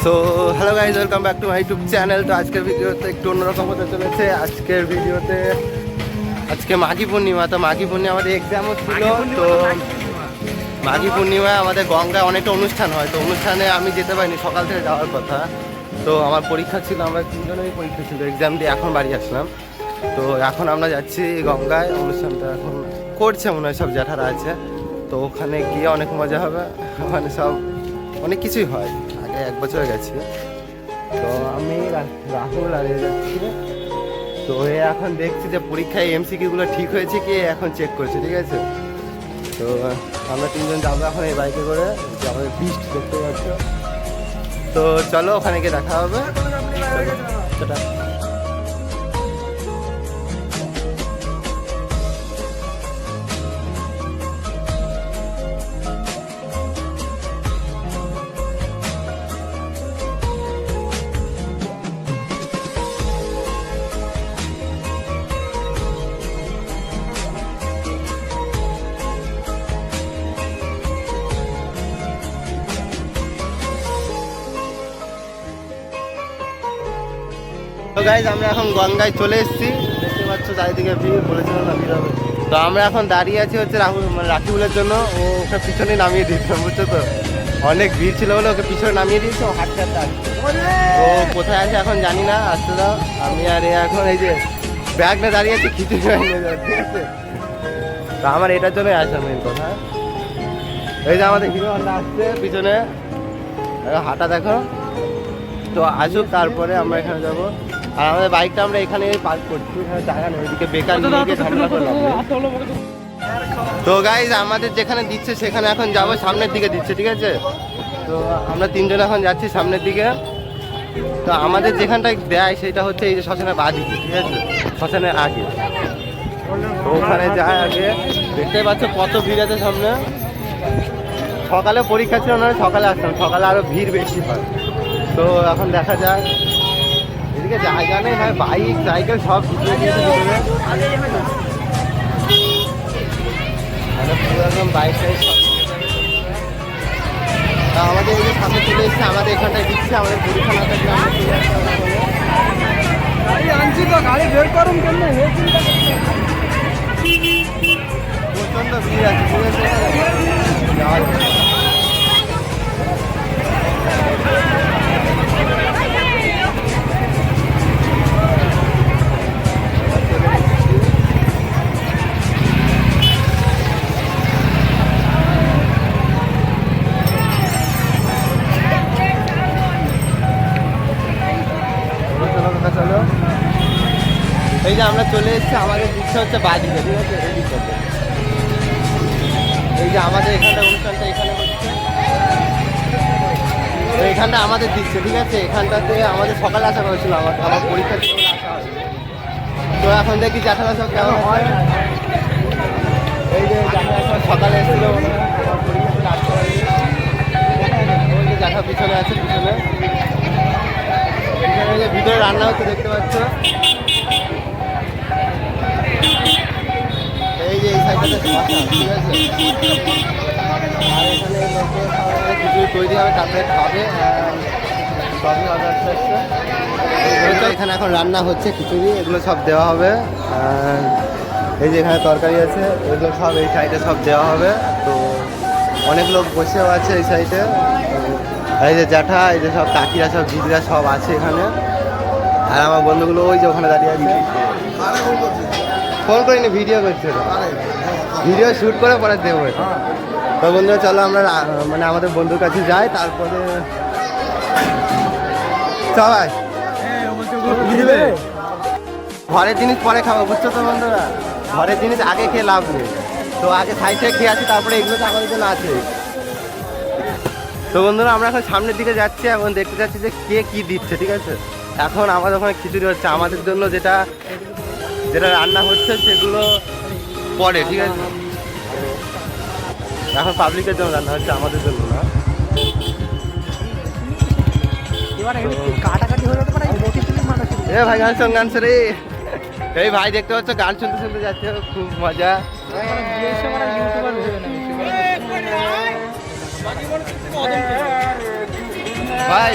So hello guys, welcome back to my YouTube channel. তো আজকের ভিডিওতে একটু অন্যরকম হতে চলেছে। আজকের ভিডিওতে আজকে মাঘী পূর্ণিমা। তো মাঘী পূর্ণিমা আমাদের এক্সামও ছিল। তো মাঘী পূর্ণিমায় আমাদের গঙ্গায় অনেকটা অনুষ্ঠান হয়। তো অনুষ্ঠানে আমি যেতে পারিনি, সকাল থেকে যাওয়ার কথা। তো আমার পরীক্ষা ছিল, আমরা তিনজনেরই পরীক্ষা ছিল, এক্সাম দিয়ে এখন বাড়ি আসলাম। তো এখন আমরা যাচ্ছি গঙ্গায়, অনুষ্ঠানটা এখন করছে মনে হয়, সব জ্যাঠারা আছে। তো ওখানে গিয়ে অনেক মজা হবে। ওখানে সব অনেক কিছুই হয়, আগে এক বছর গেছি। তো আমি রাহুল আর যাচ্ছি। তো এ এখন দেখছি যে পরীক্ষায় এমসিকিউগুলো ঠিক হয়েছে কি, এখন চেক করছে, ঠিক আছে। তো আমরা তিনজন যাবো এখন এই বাইকে করে, যে আমাদের ফিস্ট দেখতে পাচ্ছ। তো চলো ওখানে গিয়ে দেখা হবে। সেটা তো গাইজ আমরা এখন গঙ্গায় চলে এসেছি, দেখতে পাচ্ছ চারিদিকে ভিড়, বলেছিল না ভিড় হবে। তো আমরা এখন দাঁড়িয়ে আছি হচ্ছে রাহুল, মানে রাকিবুলের জন্য। ও ওকে পিছনে নামিয়ে দিয়েছে, বুঝছো তো, অনেক ভিড় ছিল বলে ওকে পিছনে নামিয়ে দিয়েছে। ও হাঁটতে হাঁটতে আসছে। ও কোথায় আছে এখন জানি না, আসতে দাও। আমি আর এ এখন এই যে ব্যাগ নিয়ে দাঁড়িয়ে আছি, খিচুড়ি নিয়ে যাচ্ছে, ঠিক আছে। তো আমার এটার জন্যই আসা মেন কথা। এই যে আমাদের হিরো হন্ডা আসছে পিছনে, হাঁটা দেখো। তো আসুক, তারপরে আমরা এখানে যাবো। আর আমাদের বাইকটা আমরা এখানে পার্ক করছি, এখানে জায়গা নেই, এদিকে বেকার নিয়ে গিয়ে ঝামেলা করলাম। তো গাইজ আমাদের যেখানে দিচ্ছে সেখানে এখন যাবো, সামনের দিকে দিচ্ছে, ঠিক আছে। তো আমরা তিনজন এখন যাচ্ছি সামনের দিকে। তো আমাদের যেখানটায় দেয় সেটা হচ্ছে এই যে শ্মশানের বাঁদিকে, ঠিক আছে, শ্মশানের আগে। তো ওখানে যায় আগে, দেখতে পাচ্ছ কত ভিড় আছে সামনে। সকালে পরীক্ষা ছিল না, সকালে আসতাম, সকালে আরো ভিড় বেশি হয়। তো এখন দেখা যায়, এদিকে জায়গা নেই ভাই, বাইক সাইকেল সব ঢুকিয়ে দিয়েছে ভিতরে। পুরো একদম বাইক টাইক সব। তা আমাদের এই যে সামনে চলে এসছে, আমাদের এখানটায় দিচ্ছে, আমাদের পরীক্ষা না থাকলে আমরা চলে আসতে আনছি তো গাড়ি বের করুন কেন, প্রচন্ড ভিড় আছে, ঠিক আছে। যাওয়া যায়। চলো, এই যে আমরা চলে এসেছি, আমাদের দিচ্ছে হচ্ছে বাদিকে, ঠিক আছে, এই দিকটাতে। এই যে আমাদের এখানটা অনুষ্ঠানটা এখানে হচ্ছে, তো এখানটা আমাদের দিচ্ছে, ঠিক আছে। এখানটাতে আমাদের সকালে আসা হয়েছিল, আমার পরীক্ষা ছিল বলে আসা হয়নি। তো এখন দেখি জ্যাঠারা সব কেমন হয়। এই যে জ্যাঠারা সব সকালে এসেছিল, আমার পরীক্ষা ছিল আসতে হয়নি। ওই যে জ্যাঠা পিছনে আছে, পিছনে যে ভিতরে রান্না হচ্ছে দেখতে পাচ্ছ। এই যে এই সাইডটাতে শশা, ঠিক আছে। আর এখানে লোকে সবাই খিচুড়ি তৈরি হবে, তারপরে খাবে। সবই হবে আস্তে আস্তে। এখানে এখন রান্না হচ্ছে, খিচুড়ি এগুলো সব দেওয়া হবে। এই যে এখানে তরকারি আছে, এগুলো সব এই সাইডে সব দেওয়া হবে। তো অনেক লোক বসেও আছে এই সাইডে। এই যে জ্যাঠা, এই যে সব কাকিরা, সব দিদিরা সব আছে এখানে। আর আমার বন্ধুগুলো ওই যে ওখানে দাঁড়িয়ে আছে, ফোন করিনি, ভিডিও করছে, ভিডিও শ্যুট করে পরে দেবো। তো বন্ধুরা চলো আমরা মানে আমাদের বন্ধুর কাছে যাই, তারপরে সবাই ঘরের জিনিস পরে খাবো, বুঝছো তো বন্ধুরা। ঘরের জিনিস আগে খেয়ে লাভ নেই। তো আগে সাইডে খেয়ে আসি, তারপরে এগুলো তো আমাদের জন্য আছে। তো বন্ধুরা আমরা এখন সামনের দিকে যাচ্ছি, এখন দেখতে যাচ্ছি যে কে কি দিচ্ছে, ঠিক আছে। এখন আমাদের ওখানে খিচুড়ি হচ্ছে, আমাদের জন্য যেটা যেটা রান্না হচ্ছে সেগুলো পরে, ঠিক আছে। এখন পাবলিকের জন্য রান্না হচ্ছে, আমাদের জন্য না। এ ভাই গান শোন, গান শোন। এই ভাই দেখতে পাচ্ছ গান শুনতে শুনতে যাচ্ছে, খুব মজা। ভাই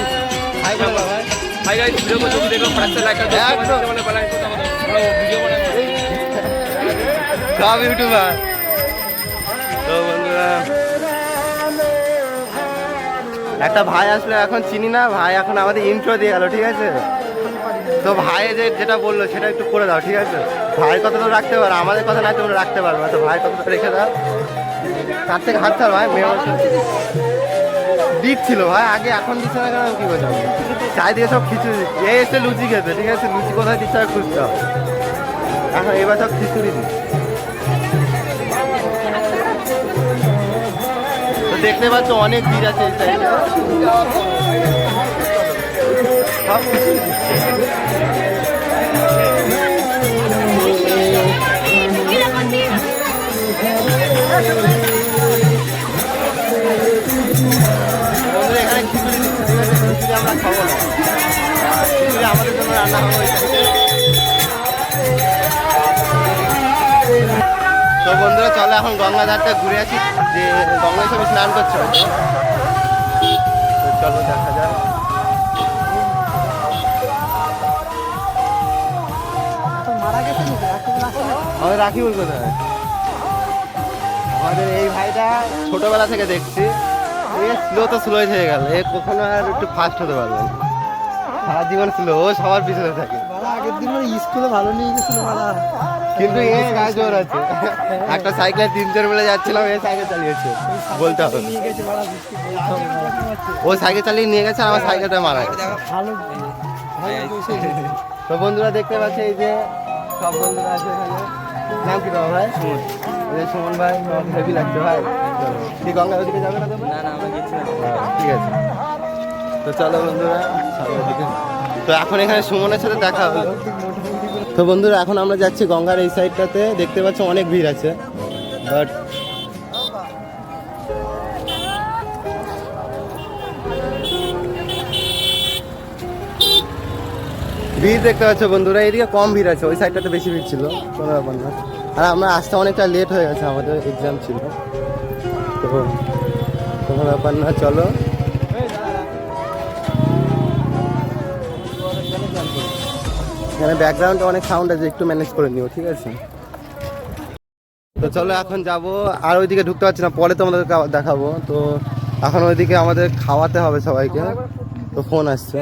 ভাই বলে দাও ভাই। হাই গাইস, ভিডিও को जो भी देखो फटाक से लाइक कर दो, একদম। वाले बेल आइकन दबा दो, वीडियो बनाए সব ইউটিউবার। তো বন্ধুরা একটা ভাই আসলে এখন চিনি না, ভাই এখন আমাদের ইন্ট্রো দিয়ে গেল, ঠিক আছে? তো ভাই যেটা বললো সেটা একটু করে দাও, ঠিক আছে? ভাই কতটা রাখতে পারো, আমাদের কথা না তোমরা রাখতে পারবে না, তো ভাই কতটা রেখে দাও। তার থেকে হাত ছাড় ভাই, মেয়ে দিচ্ছিল ভাই আগে, এখন দিচ্ছে না কেন কি বলছো? চারিদিকে সব খিচুড়ি, এ এসে লুচি খেতে, ঠিক আছে? লুচি কোথায় দিচ্ছে আর খুঁজতে হবে, এখন এবার সব খিচুড়ি দিই। তো দেখতে পাচ্ছ অনেক ভিড় আছে এই সাইডে, সব খিচুড়ি বন্ধুরা, এখানে খিচুড়ি দিচ্ছে, ঠিক আছে? খিচুড়ি আমরা খাবো না, খিচুড়ি আমাদের জন্য রান্না হবে ওই সাইডে। তো বন্ধুরা চলো এখন গঙ্গার ধারটা ঘুরে আসি, যে গঙ্গায় সবাই স্নান করছে হয়তো। তো চলো দেখা যাক। আমাদের রাখিবুল কোথায়? আমাদের এই ভাইটা ছোটবেলা থেকে দেখছি, স্লো তো স্লোই হয়ে গেল, এ কখনো আর একটু ফাস্ট হতে পারবে না, সারা জীবন স্লো, ও সবার পিছনে থাকে। আগের দিন স্কুলে ভালো নিয়ে গেছিল মালা, কিন্তু এ গায়ে জোর আছে, একটা সাইকেলে 3-4 মিলে যাচ্ছিলাম, এ সাইকেল চালিয়েছে বলতে হবে। নিয়ে গেছে মালা বৃষ্টি ও সাইকেল চালিয়ে নিয়ে গেছে, আর আমার সাইকেলটা মারা গেছে। ভালো তো বন্ধুরা দেখতে পাচ্ছে এই যে সব বন্ধুরা আছে এখানে। নাম কি তোমার ভাই? সুমন। এই যে সুমন ভাই, তোমাকে হেভি লাগছে ভাই। চলো কি গঙ্গার ওদিকে যাবে না তুমি? না না আমরা গেছি না। ঠিক আছে, তো চলো বন্ধুরা চলো ওদিকে। তো এখন এখানে সুমনের সাথে দেখা হলো। তো বন্ধুরা এখন আমরা যাচ্ছি গঙ্গার এই সাইডটাতে, দেখতে পাচ্ছ অনেক ভিড় আছে, বাট ভিড় দেখতে পাচ্ছ বন্ধুরা, এদিকে কম ভিড় আছে, ওই সাইডটাতে বেশি ভিড় ছিল, কোনো ব্যাপার না। আর আমরা আসতে অনেকটা লেট হয়ে গেছে, আমাদের এক্সাম ছিল, তো কোনো ব্যাপার না। চলো এখানে ব্যাকগ্রাউন্ডে অনেক সাউন্ড আছে, একটু ম্যানেজ করে নিও, ঠিক আছে? তো চলো এখন যাব, আর ওইদিকে ঢুকতে পারছি না, পরে তোমাদেরকে আবার দেখাবো। তো এখন ওইদিকে আমাদের খাওয়াতে হবে সবাইকে, তো ফোন আসছে।